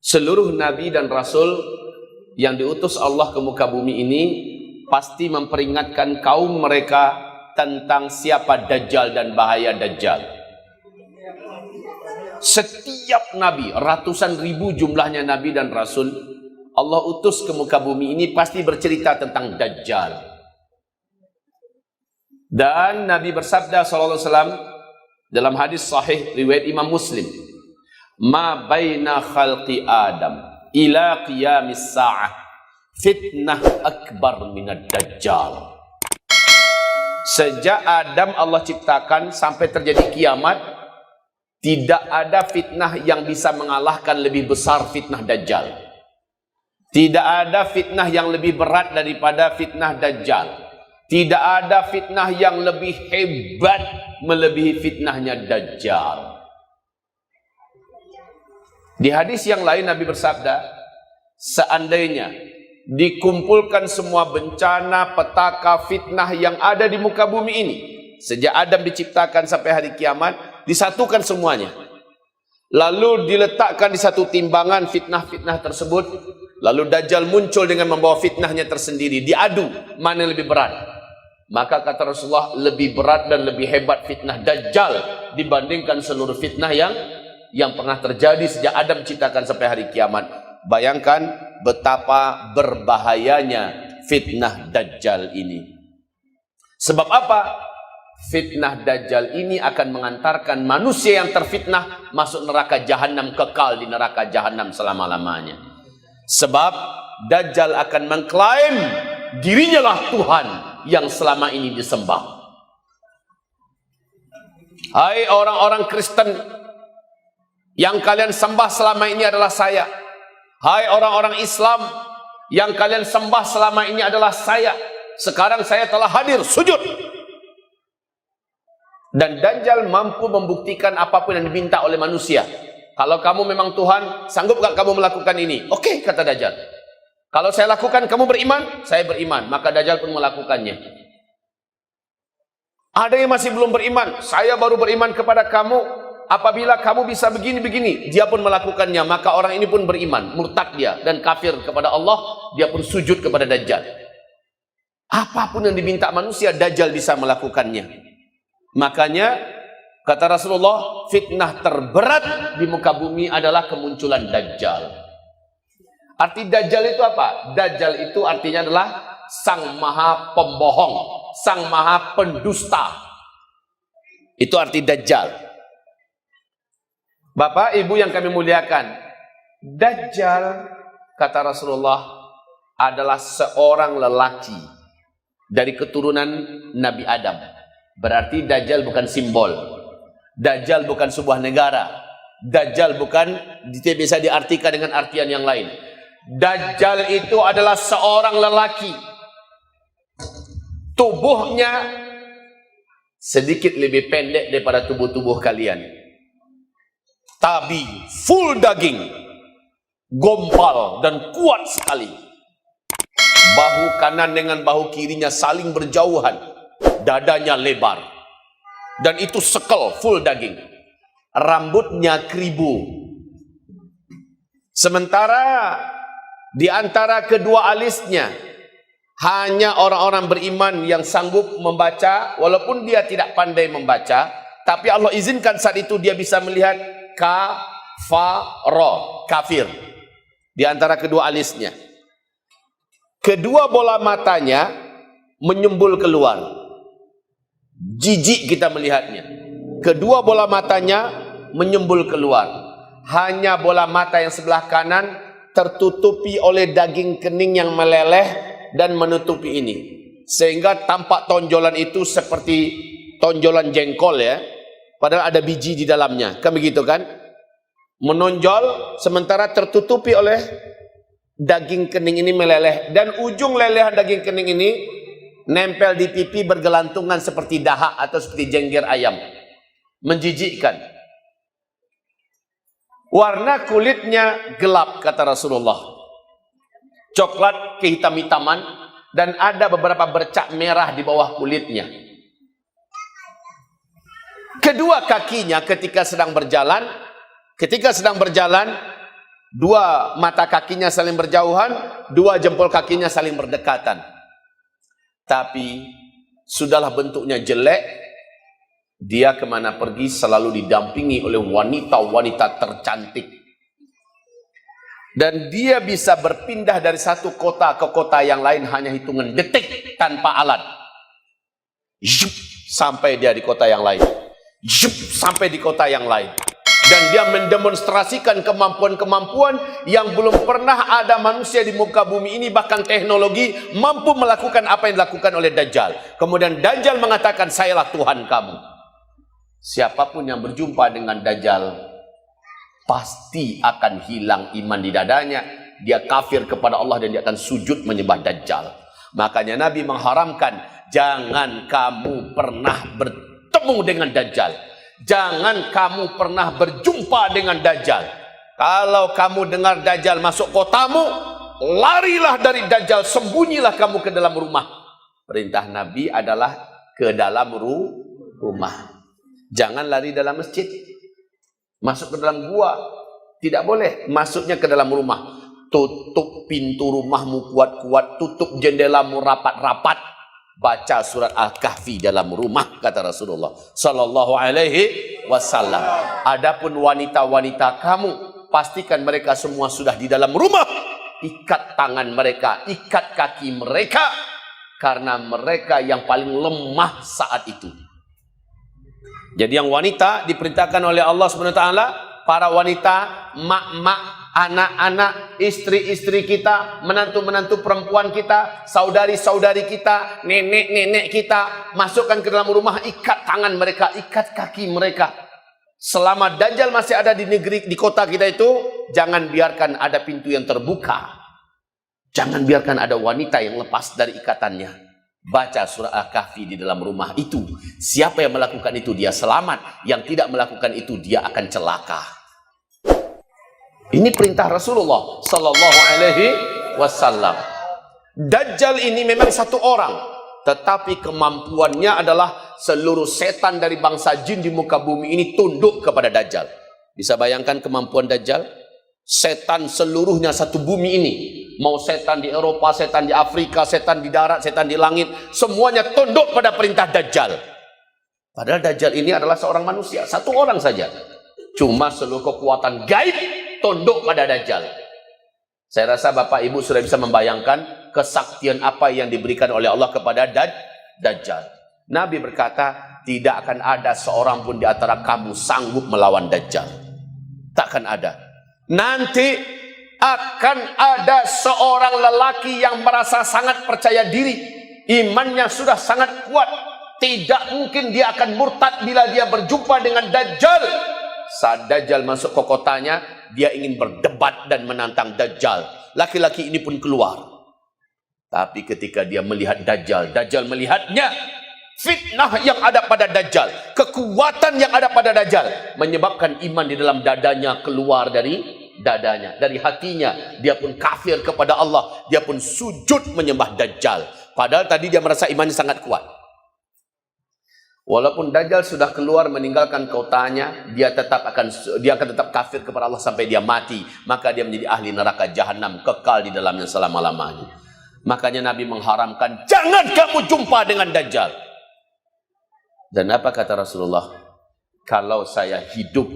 Seluruh nabi dan rasul yang diutus Allah ke muka bumi ini pasti memperingatkan kaum mereka tentang siapa Dajjal dan bahaya Dajjal. Setiap nabi, ratusan ribu jumlahnya nabi dan rasul Allah utus ke muka bumi ini pasti bercerita tentang Dajjal. Dan Nabi bersabda sallallahu alaihi wasallam dalam hadis sahih riwayat Imam Muslim, "Ma baina khalqi Adam ila qiyamis sa'ah fitnah akbar minad Dajjal." Sejak Adam Allah ciptakan sampai terjadi kiamat, tidak ada fitnah yang bisa mengalahkan lebih besar fitnah Dajjal. Tidak ada fitnah yang lebih berat daripada fitnah Dajjal. Tidak ada fitnah yang lebih hebat melebihi fitnahnya Dajjal. Di hadis yang lain Nabi bersabda, seandainya dikumpulkan semua bencana, petaka, fitnah yang ada di muka bumi ini, sejak Adam diciptakan sampai hari kiamat, disatukan semuanya. Lalu diletakkan di satu timbangan fitnah-fitnah tersebut, lalu Dajjal muncul dengan membawa fitnahnya tersendiri, diadu mana yang lebih berat. Maka kata Rasulullah, lebih berat dan lebih hebat fitnah Dajjal dibandingkan seluruh fitnah yang pernah terjadi sejak Adam diciptakan sampai hari kiamat. Bayangkan betapa berbahayanya fitnah Dajjal ini. Sebab apa? Fitnah Dajjal ini akan mengantarkan manusia yang terfitnah masuk neraka jahanam, kekal di neraka jahanam selama-lamanya. Sebab Dajjal akan mengklaim dirinya lah Tuhan yang selama ini disembah. Hai orang-orang Kristen yang kalian sembah selama ini adalah saya. Hai orang-orang Islam yang kalian sembah selama ini adalah saya. Sekarang saya telah hadir, sujud. Dan Dajjal mampu membuktikan apapun yang diminta oleh manusia. Kalau kamu memang Tuhan, sanggup gak kamu melakukan ini? Oke, kata Dajjal. Kalau saya lakukan, kamu beriman? Saya beriman. Maka Dajjal pun melakukannya. Ada yang masih belum beriman. Saya baru beriman kepada kamu. Apabila kamu bisa begini-begini, dia pun melakukannya. Maka orang ini pun beriman. Murtad dia dan kafir kepada Allah. Dia pun sujud kepada Dajjal. Apapun yang diminta manusia, Dajjal bisa melakukannya. Makanya kata Rasulullah, fitnah terberat di muka bumi adalah kemunculan Dajjal. Arti Dajjal itu apa? Dajjal itu artinya adalah sang maha pembohong, sang maha pendusta. Itu arti Dajjal. Bapak, Ibu yang kami muliakan, Dajjal, kata Rasulullah, adalah seorang lelaki dari keturunan Nabi Adam. Berarti Dajjal bukan simbol. Dajjal bukan sebuah negara. Dajjal bukan bisa diartikan dengan artian yang lain. Dajjal itu adalah seorang lelaki. Tubuhnya sedikit lebih pendek daripada tubuh-tubuh kalian. Tapi full daging, gompal dan kuat sekali. Bahu kanan dengan bahu kirinya saling berjauhan. Dadanya lebar. Dan itu sekel, full daging. Rambutnya keribu. Sementara di antara kedua alisnya hanya orang-orang beriman yang sanggup membaca, walaupun dia tidak pandai membaca, tapi Allah izinkan saat itu dia bisa melihat kafaro, kafir, di antara kedua alisnya. Kedua bola matanya menyembul keluar. Jijik kita melihatnya. Kedua bola matanya menyembul keluar. Hanya bola mata yang sebelah kanan tertutupi oleh daging kening yang meleleh dan menutupi ini. Sehingga tampak tonjolan itu seperti tonjolan jengkol ya. Padahal ada biji di dalamnya. Kan begitu kan? Menonjol sementara tertutupi oleh daging kening ini meleleh. Dan ujung lelehan daging kening ini nempel di pipi bergelantungan seperti dahak atau seperti jengger ayam. Menjijikkan. Warna kulitnya gelap kata Rasulullah. Coklat kehitam-hitaman dan ada beberapa bercak merah di bawah kulitnya. Kedua kakinya ketika sedang berjalan Dua mata kakinya saling berjauhan, dua jempol kakinya saling berdekatan. Tapi sudahlah bentuknya jelek, dia kemana pergi selalu didampingi oleh wanita-wanita tercantik. Dan dia bisa berpindah dari satu kota ke kota yang lain hanya hitungan detik tanpa alat. Zup, sampai dia di kota yang lain. Zup, sampai di kota yang lain. Dan dia mendemonstrasikan kemampuan-kemampuan yang belum pernah ada manusia di muka bumi ini, bahkan teknologi mampu melakukan apa yang dilakukan oleh Dajjal. Kemudian Dajjal mengatakan, sayalah Tuhan kamu. Siapapun yang berjumpa dengan Dajjal pasti akan hilang iman di dadanya. Dia kafir kepada Allah dan dia akan sujud menyembah Dajjal. Makanya Nabi mengharamkan, jangan kamu pernah bertemu dengan Dajjal. Jangan kamu pernah berjumpa dengan Dajjal. Kalau kamu dengar Dajjal masuk kotamu, larilah dari Dajjal, sembunyilah kamu ke dalam rumah. Perintah Nabi adalah ke dalam rumah. Jangan lari dalam masjid. Masuk ke dalam gua, tidak boleh. Masuknya ke dalam rumah. Tutup pintu rumahmu kuat-kuat, tutup jendelamu rapat-rapat. Baca surat Al-Kahfi dalam rumah, kata Rasulullah sallallahu alaihi wasallam. Adapun wanita-wanita kamu, pastikan mereka semua sudah di dalam rumah. Ikat tangan mereka, ikat kaki mereka, karena mereka yang paling lemah saat itu. Jadi yang wanita diperintahkan oleh Allah Subhanahu wa taala, para wanita, mak-mak, anak-anak, istri-istri kita, menantu-menantu perempuan kita, saudari-saudari kita, nenek-nenek kita, masukkan ke dalam rumah, ikat tangan mereka, ikat kaki mereka. Selama Dajjal masih ada di negeri, di kota kita itu, jangan biarkan ada pintu yang terbuka. Jangan biarkan ada wanita yang lepas dari ikatannya. Baca surah Al-Kahfi di dalam rumah itu. Siapa yang melakukan itu, dia selamat. Yang tidak melakukan itu, dia akan celaka. Ini perintah Rasulullah sallallahu alaihi wasallam. Dajjal ini memang satu orang, tetapi kemampuannya adalah seluruh setan dari bangsa jin di muka bumi ini tunduk kepada Dajjal. Bisa bayangkan kemampuan Dajjal? Setan seluruhnya satu bumi ini, mau setan di Eropa, setan di Afrika, setan di darat, setan di langit, semuanya tunduk pada perintah Dajjal. Padahal Dajjal ini adalah seorang manusia, satu orang saja. Cuma seluruh kekuatan gaib tunduk pada Dajjal. Saya rasa Bapak Ibu sudah bisa membayangkan kesaktian apa yang diberikan oleh Allah kepada Dajjal. Nabi berkata, tidak akan ada seorang pun di antara kamu sanggup melawan Dajjal. Takkan ada. Nanti akan ada seorang lelaki yang merasa sangat percaya diri, imannya sudah sangat kuat. Tidak mungkin dia akan murtad bila dia berjumpa dengan Dajjal. Saat Dajjal masuk ke kotanya, dia ingin berdebat dan menantang Dajjal. Laki-laki ini pun keluar. Tapi ketika dia melihat Dajjal, Dajjal melihatnya. Fitnah yang ada pada Dajjal, kekuatan yang ada pada Dajjal, menyebabkan iman di dalam dadanya keluar dari dadanya, dari hatinya. Dia pun kafir kepada Allah. Dia pun sujud menyembah Dajjal. Padahal tadi dia merasa imannya sangat kuat. Walaupun Dajjal sudah keluar meninggalkan kotanya, dia akan tetap kafir kepada Allah sampai dia mati. Maka dia menjadi ahli neraka jahanam, kekal di dalamnya selama-lamanya. Makanya Nabi mengharamkan, jangan kamu jumpa dengan Dajjal. Dan apa kata Rasulullah? Kalau saya hidup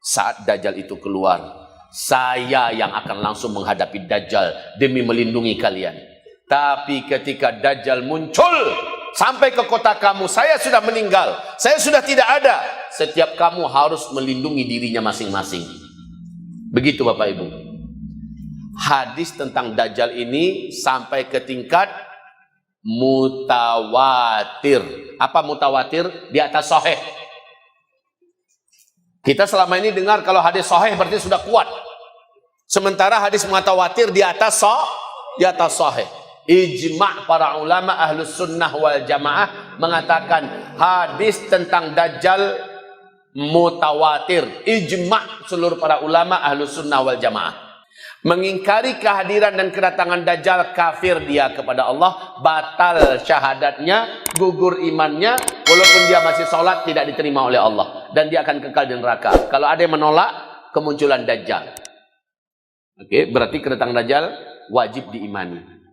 saat Dajjal itu keluar, saya yang akan langsung menghadapi Dajjal demi melindungi kalian. Tapi ketika Dajjal muncul sampai ke kota kamu, saya sudah meninggal, saya sudah tidak ada. Setiap kamu harus melindungi dirinya masing-masing. Begitu Bapak Ibu. Hadis tentang Dajjal ini sampai ke tingkat mutawatir. Apa mutawatir? Di atas sahih. Kita selama ini dengar kalau hadis sahih berarti sudah kuat. Sementara hadis mutawatir di atas sahih. Ijma' para ulama ahlus sunnah wal jamaah mengatakan hadis tentang Dajjal mutawatir. Ijma' seluruh para ulama ahlus sunnah wal jamaah. Mengingkari kehadiran dan kedatangan Dajjal, kafir dia kepada Allah, batal syahadatnya, gugur imannya, walaupun dia masih sholat tidak diterima oleh Allah, dan dia akan kekal di neraka. Kalau ada yang menolak kemunculan Dajjal. Oke, berarti kedatangan Dajjal wajib diimani.